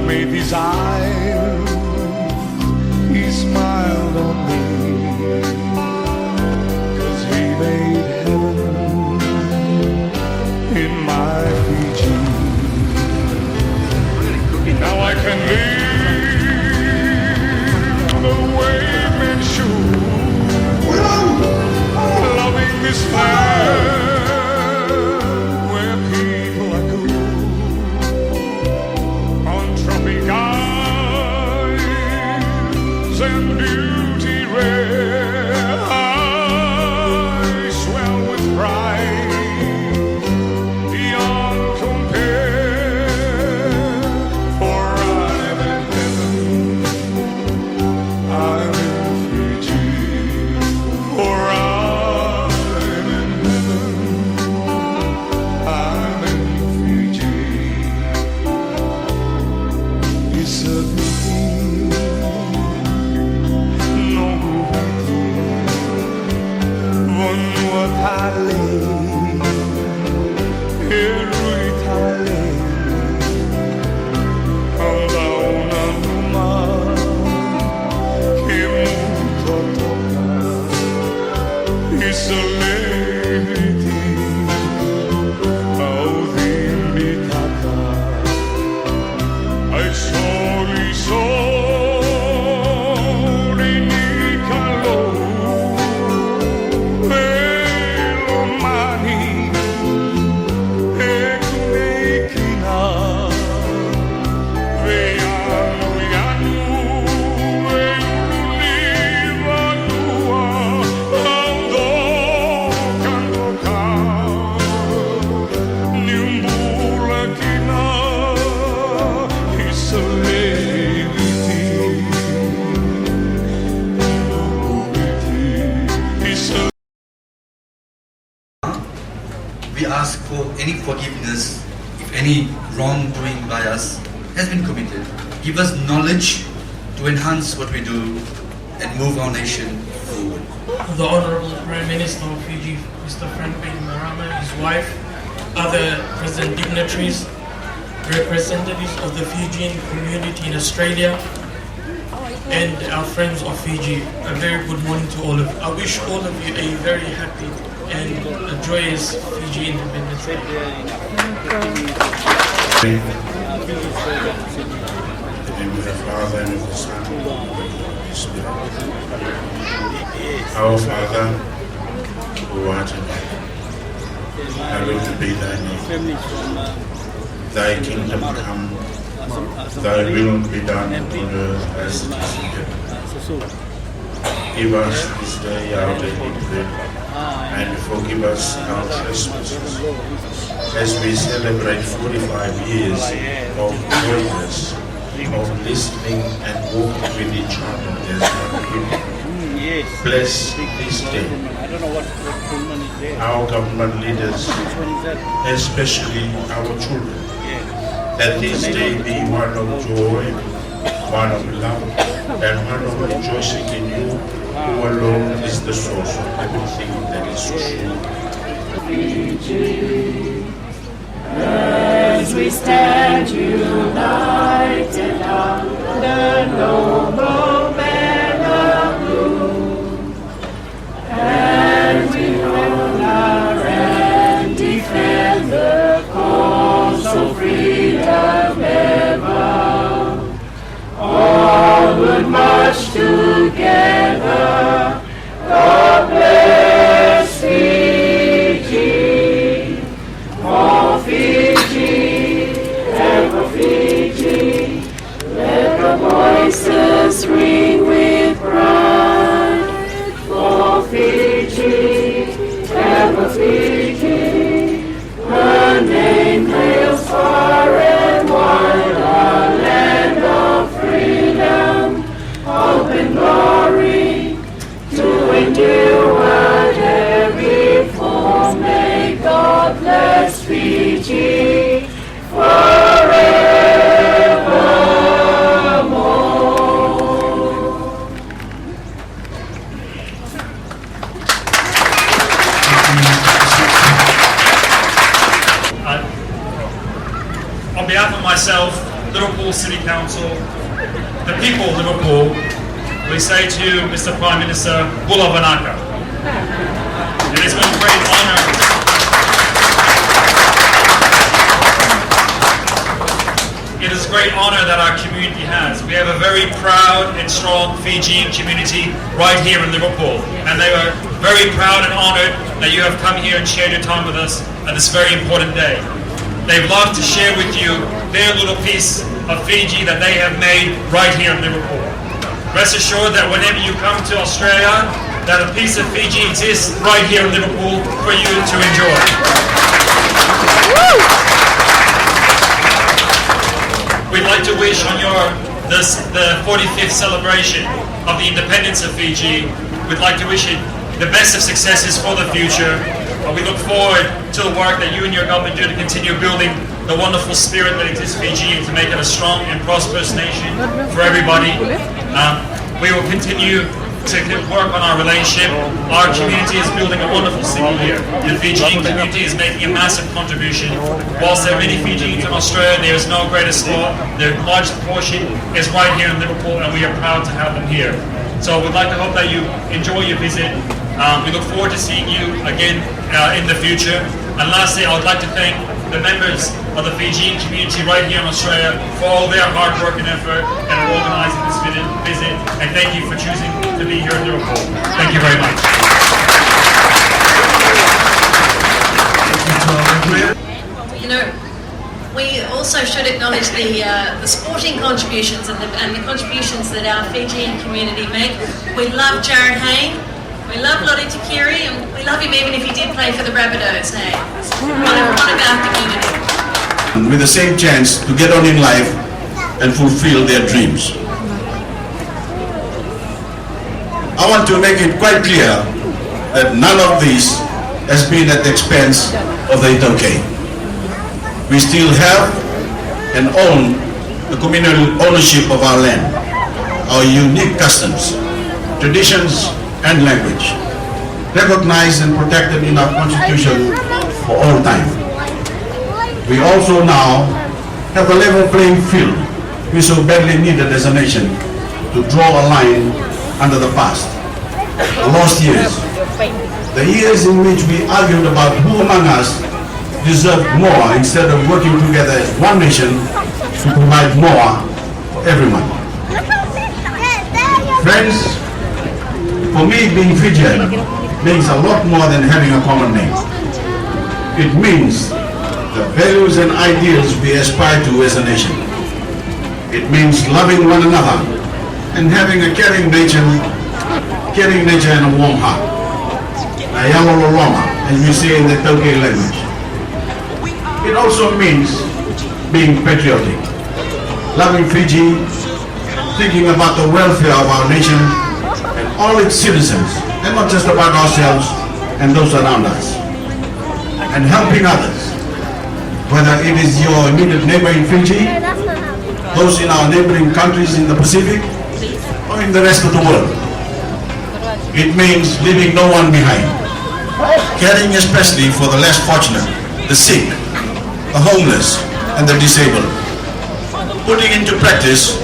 made these eyes, he smiled on me, 'cause he made heaven in my Fiji. Now I can live the way men should, loving this land where people are good, on tropic isles and beauty rare. I swell with pride beyond compare, for I'm in heaven, I'm in Fiji, for I'm in heaven, I'm in Fiji. It's a no Vanua Thale, Herui Thale, Andauna Numa, Kimuto Toka, Isolati, Audimbi Tata, I soli soli Nikalo, Melomani, Ekunekina, Veanu Yanu, Veululivanua, Ando Kandoka, Niumbulakina, Isolati, Isolati. We ask for any forgiveness if any wrongdoing by us has been committed. Give us knowledge to enhance what we do and move our nation forward. The Honourable Prime Minister of Fiji, Mr. Frank Bainimarama, his wife, other present dignitaries, representatives of the Fijian community in Australia, and our friends of Fiji. A very good morning to all of you. I wish all of you a very happy and a joyous Fiji Independence Day. In the name of the Father, and of the Son, and of the Holy Spirit. Our Father, who art in heaven, hallowed be thy name. Thy kingdom come, thy will be done on earth as it is in heaven. Give us this day our daily bread, and forgive us our trespasses, as we celebrate 45 years of progress, of listening and walking with each other as one people. Bless this day our government leaders, especially our children, that this day be one of joy, one of love, and one of rejoicing in you, who alone is the source of everything that is true. As we stand united under noble banner blue, and we honor and defend the cause of freedom ever, all would march together. God bless Fiji, for Fiji, ever Fiji. Let the voices ring with pride. For Fiji, ever Fiji. Her name hails far and wide, a land of freedom, hope and glory, to endure at every form. May God bless Fiji forevermore. On behalf of myself, Liverpool City Council, the people of Liverpool, we say to you, Mr. Prime Minister, Bula Vanaka. It is with great honour. It is a great honour that our community has. We have a very proud and strong Fijian community right here in Liverpool, and they are very proud and honoured that you have come here and shared your time with us on this very important day. They'd love to share with you their little piece of Fiji that they have made right here in Liverpool. Rest assured that whenever you come to Australia, that a piece of Fiji exists right here in Liverpool for you to enjoy. We'd like to wish on the 45th celebration of the independence of Fiji, we'd like to wish it the best of successes for the future. We look forward to the work that you and your government do to continue building the wonderful spirit that exists in Fiji and to make it a strong and prosperous nation for everybody. We will continue to work on our relationship. Our community is building a wonderful city here. The Fijian community is making a massive contribution. Whilst there are many Fijians in Australia, there is no greater sport. The largest portion is right here in Liverpool, and we are proud to have them here. So we'd like to hope that you enjoy your visit. We look forward to seeing you again in the future. And lastly, I would like to thank the members of the Fijian community right here in Australia for all their hard work and effort and organising this visit. And thank you for choosing to be here in Liverpool. Thank you very much. You know, we also should acknowledge the sporting contributions and the contributions that our Fijian community make. We love Jared Hayne, we love Lottie Takiri, and we love him even if he did play for the Rabbitohs, hey? One of our community. With the same chance to get on in life and fulfill their dreams. I want to make it quite clear that none of this has been at the expense of the aimlessly. We still have and own the communal ownership of our land, our unique customs, traditions and language, recognized and protected in our Constitution for all time. We also now have a level playing field we so badly needed as a nation to draw a line under the past, the lost years, the years in which we argued about who among us deserved more instead of working together as one nation to provide more for everyone. Friends, for me being Fijian means a lot more than having a common name. It means the values and ideals we aspire to as a nation. It means loving one another and having a caring nature and a warm heart. As we say in the Aimlessly language. It also means being patriotic, loving Fiji, thinking about the welfare of our nation and all its citizens, and not just about ourselves and those around us, and helping others, whether it is your immediate neighbor in Fiji, those in our neighboring countries in the Pacific, or in the rest of the world. It means leaving no one behind, caring especially for the less fortunate, the sick, the homeless, and the disabled. Putting into practice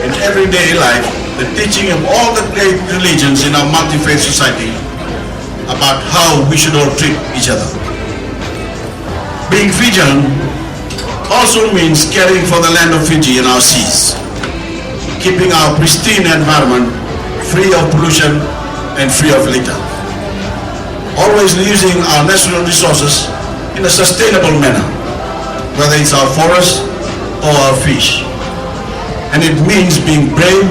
in everyday life the teaching of all the great religions in our multi-faith society about how we should all treat each other. Being Fijian also means caring for the land of Fiji and our seas, keeping our pristine environment free of pollution and free of litter. Always using our natural resources in a sustainable manner, whether it's our forests or our fish. And it means being brave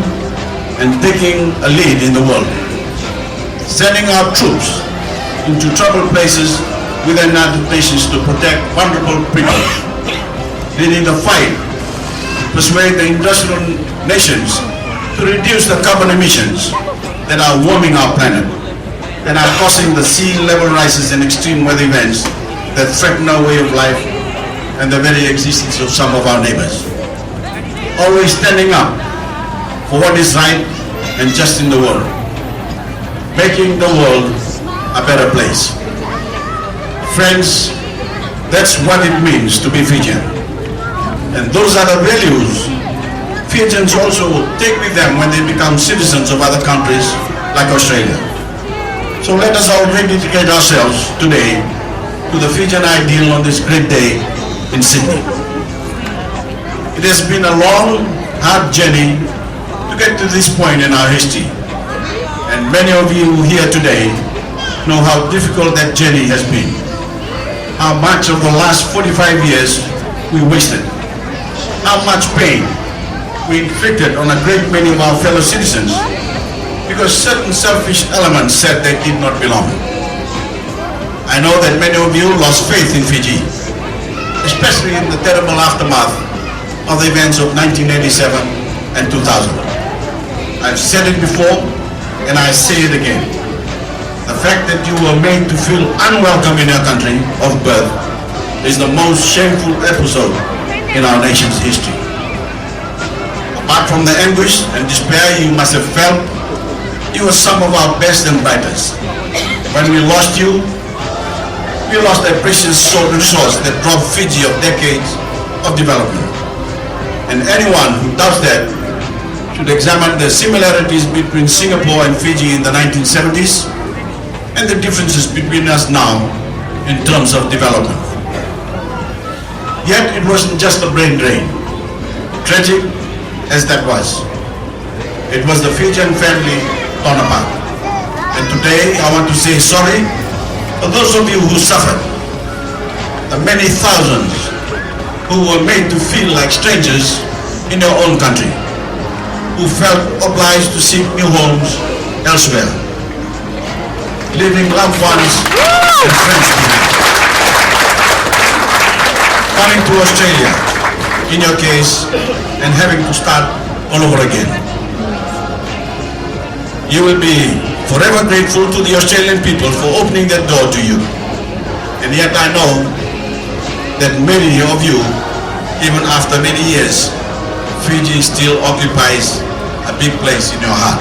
and taking a lead in the world. Sending our troops into troubled places with the United Nations to protect vulnerable people. Leading the fight to persuade the industrial nations to reduce the carbon emissions that are warming our planet and are causing the sea level rises and extreme weather events that threaten our way of life and the very existence of some of our neighbors. Always standing up for what is right and just in the world, making the world a better place. Friends, that's what it means to be Fijian. And those are the values Fijians also take with them when they become citizens of other countries like Australia. So let us all rededicate ourselves today to the Fijian ideal on this great day in Sydney. It has been a long, hard journey to get to this point in our history. And many of you here today know how difficult that journey has been. How much of the last 45 years we wasted. How much pain we inflicted on a great many of our fellow citizens because certain selfish elements said they did not belong. I know that many of you lost faith in Fiji, especially in the terrible aftermath of the events of 1987 and 2000. I've said it before and I say it again. The fact that you were made to feel unwelcome in your country of birth is the most shameful episode in our nation's history. Apart from the anguish and despair you must have felt, you were some of our best and brightest. When we lost you, we lost a precious resource that robbed Fiji of decades of development. And anyone who doubts that should examine the similarities between Singapore and Fiji in the 1970s and the differences between us now in terms of development. Yet it wasn't just a brain drain. Tragic as that was, it was the Fijian family torn apart. And today I want to say sorry for those of you who suffered, the many thousands who were made to feel like strangers in their own country, who felt obliged to seek new homes elsewhere, leaving loved ones and friends behind. Coming to Australia, in your case, and having to start all over again. You will be forever grateful to the Australian people for opening that door to you. And yet I know that many of you, even after many years, Fiji still occupies a big place in your heart.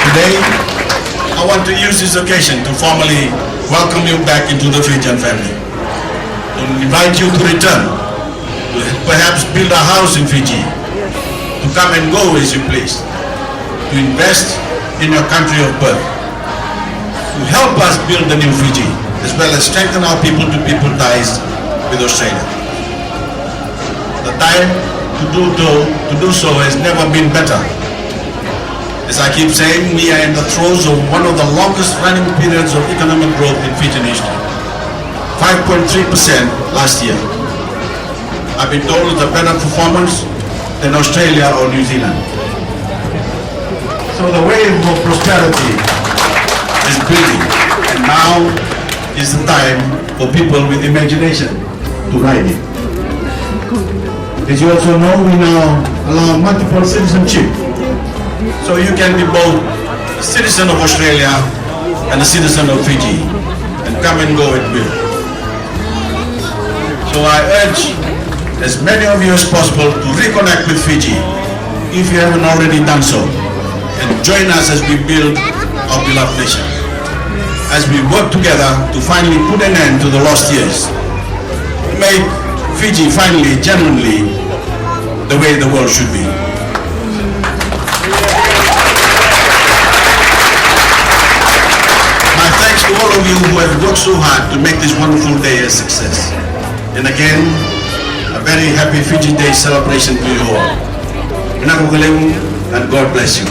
Today, I want to use this occasion to formally welcome you back into the Fijian family. To invite you to return, to perhaps build a house in Fiji, to come and go as you please, to invest in your country of birth, to help us build the new Fiji, as well as strengthen our people-to-people ties with Australia. The time to do so has never been better. As I keep saying, we are in the throes of one of the longest running periods of economic growth in Fijian history. 5.3% last year. I've been told it's a better performance than Australia or New Zealand. So the wave of prosperity is building, and now is the time for people with imagination to ride it. As you also know, we now allow multiple citizenship. So you can be both a citizen of Australia and a citizen of Fiji, and come and go at will. So I urge as many of you as possible to reconnect with Fiji, if you haven't already done so, and join us as we build our beloved nation, as we work together to finally put an end to the lost years, to make Fiji finally, genuinely, the way the world should be. My thanks to all of you who have worked so hard to make this wonderful day a success. And again, a very happy Fiji Day celebration to you all. And God bless you.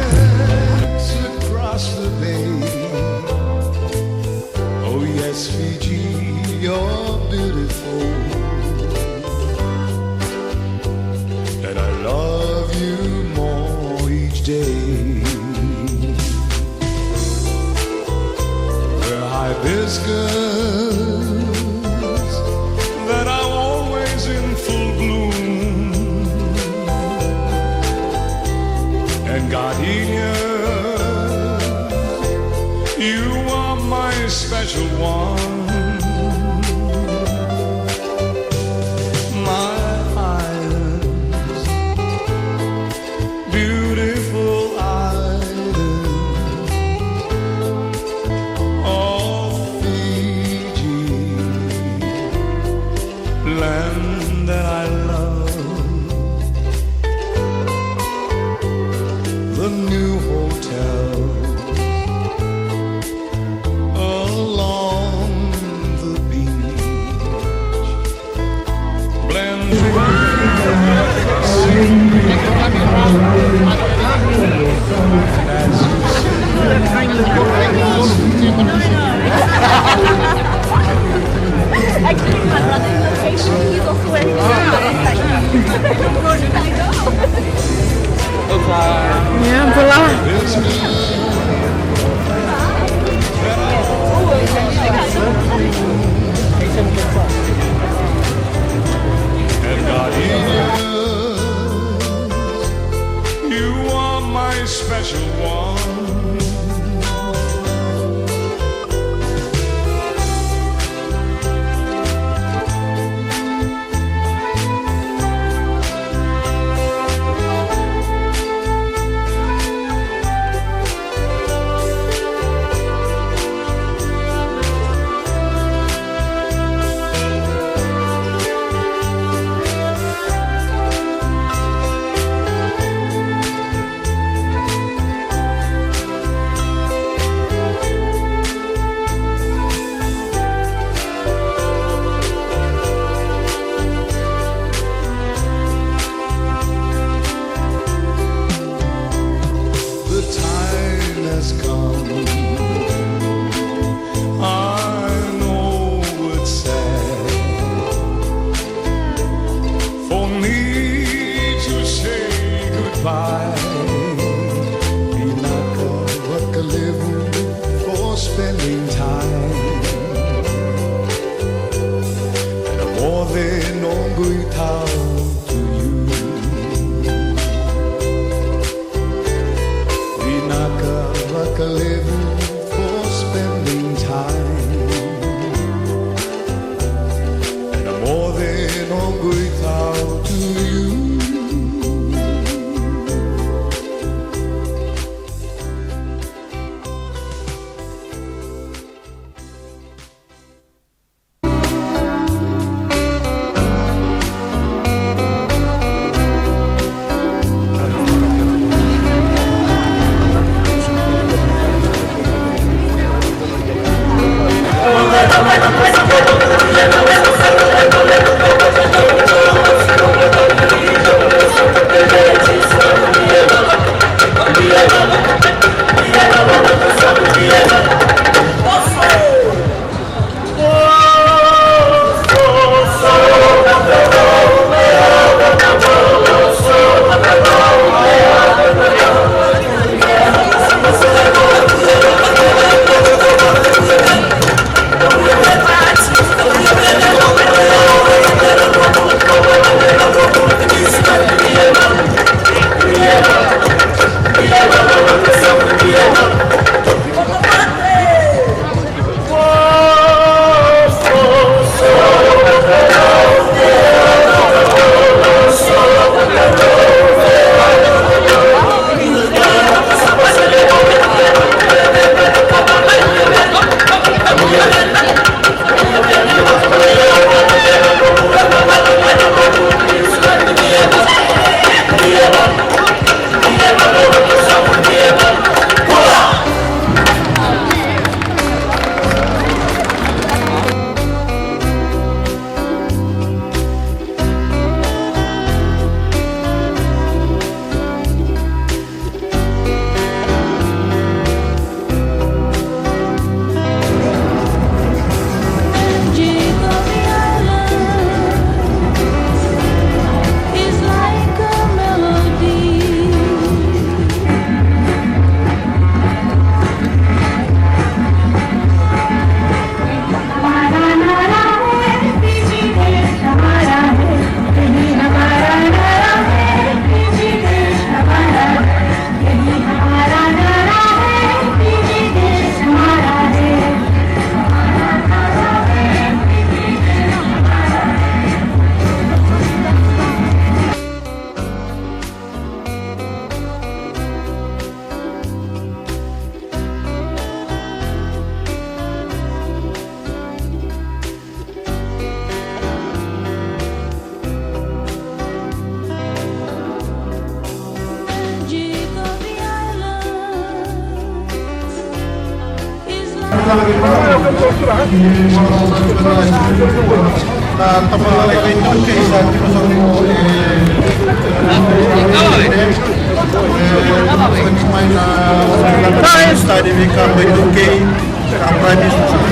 Reflects across the bay. Oh yes, Fiji, you're beautiful, and I love you more each day. The hibiscus that are always in full bloom, and gardenias You are my special one. My island, beautiful island of Fiji, land that I love. The new hotel along the beach, blending as you Actually, my brother's location, he's also wearing a Yeah, voilà. and God you are my special one. The time has come. I know it's sad for me to say goodbye. Pinaka wakalivu for spending time. And I'm more than ongui tau to you. Pinaka wakalivu for spending time. And I'm more than ongui tau to you. Study become the junkie, prime minister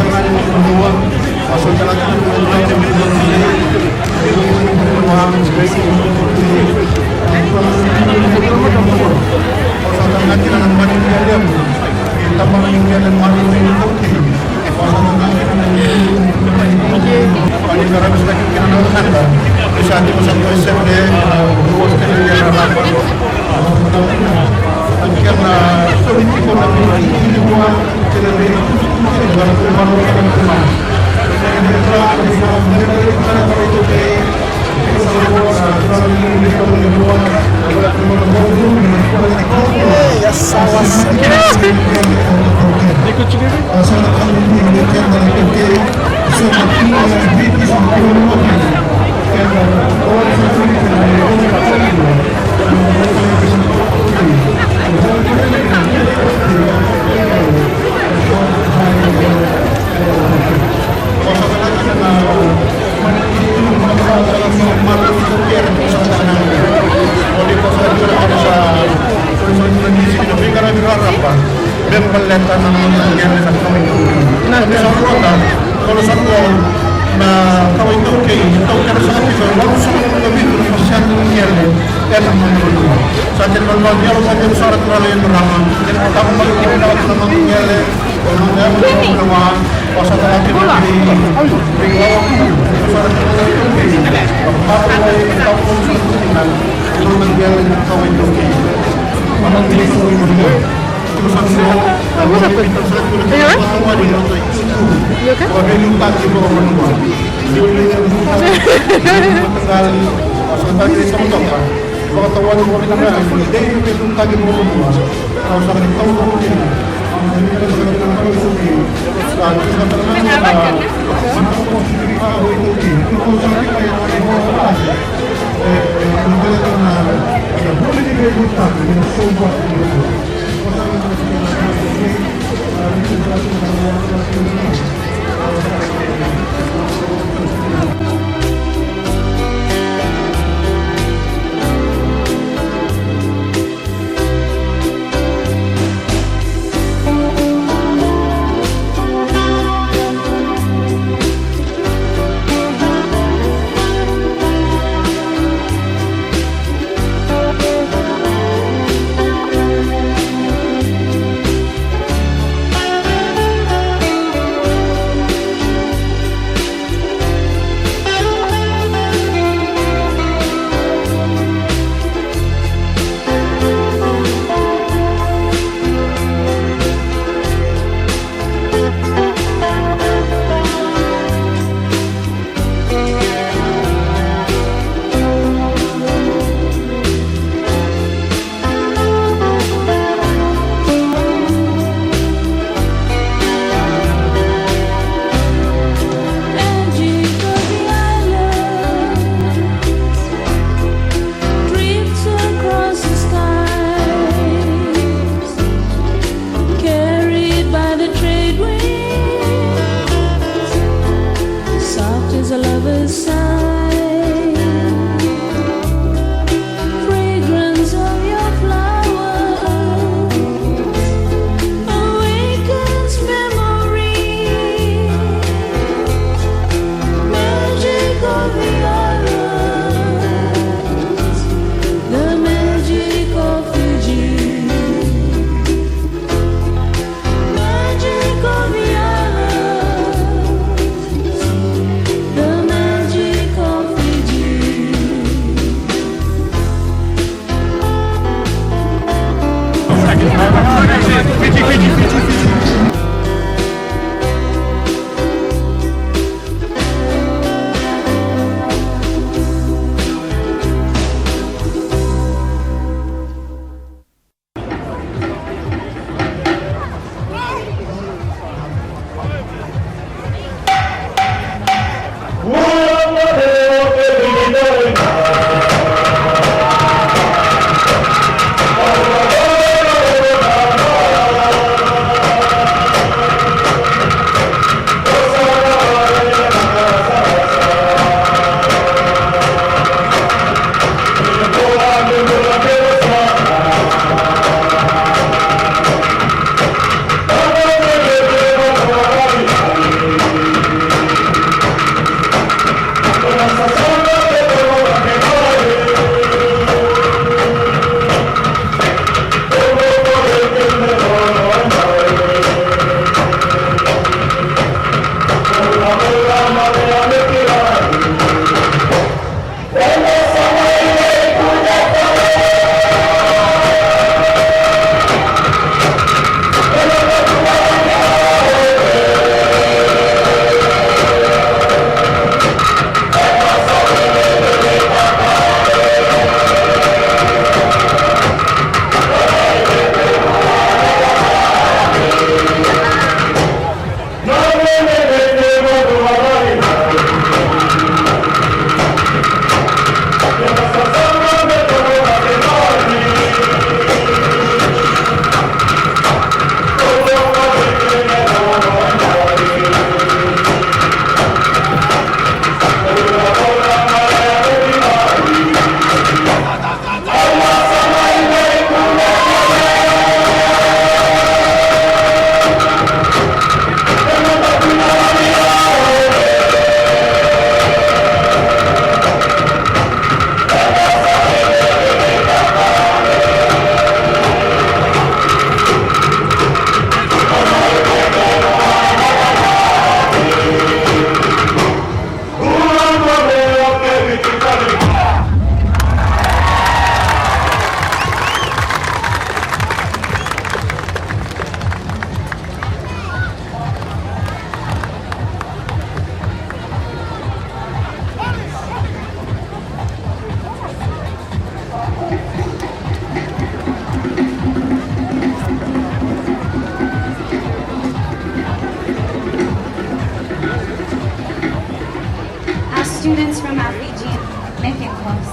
students from our Fijian Govt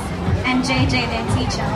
and JJ, their teacher.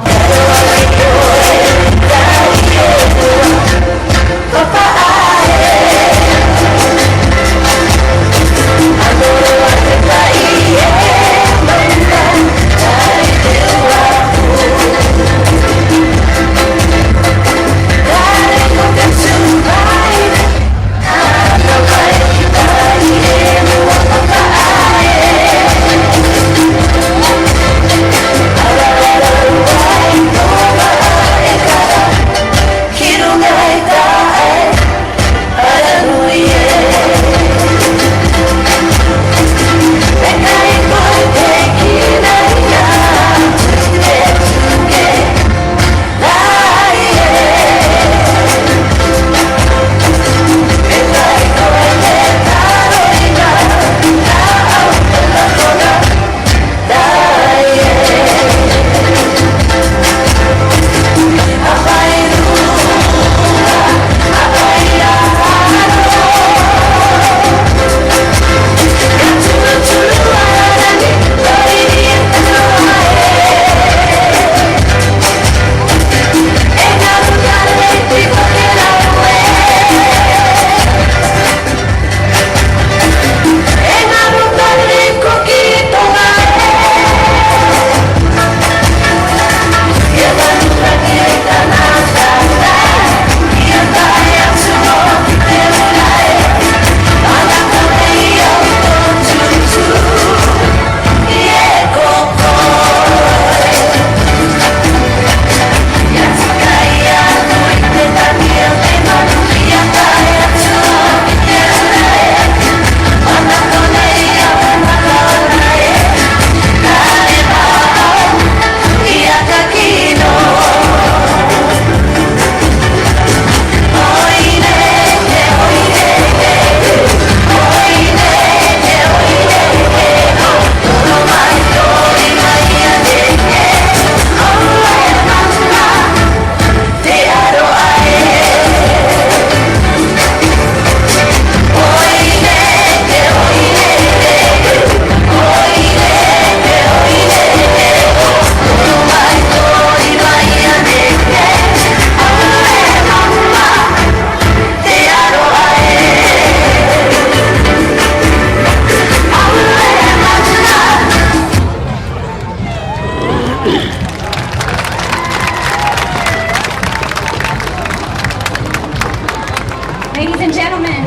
Ladies and gentlemen,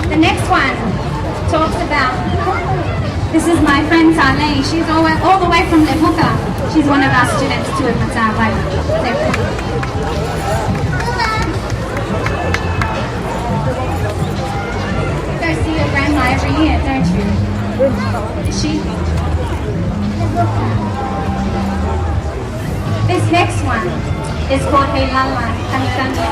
the next one talks about, this is my friend Talei. She's all the way from Liverpool. She's one of our students too at Matawai. You go see your grandma every year, don't you? Is she? This next one is called Hey Lala Kanikani.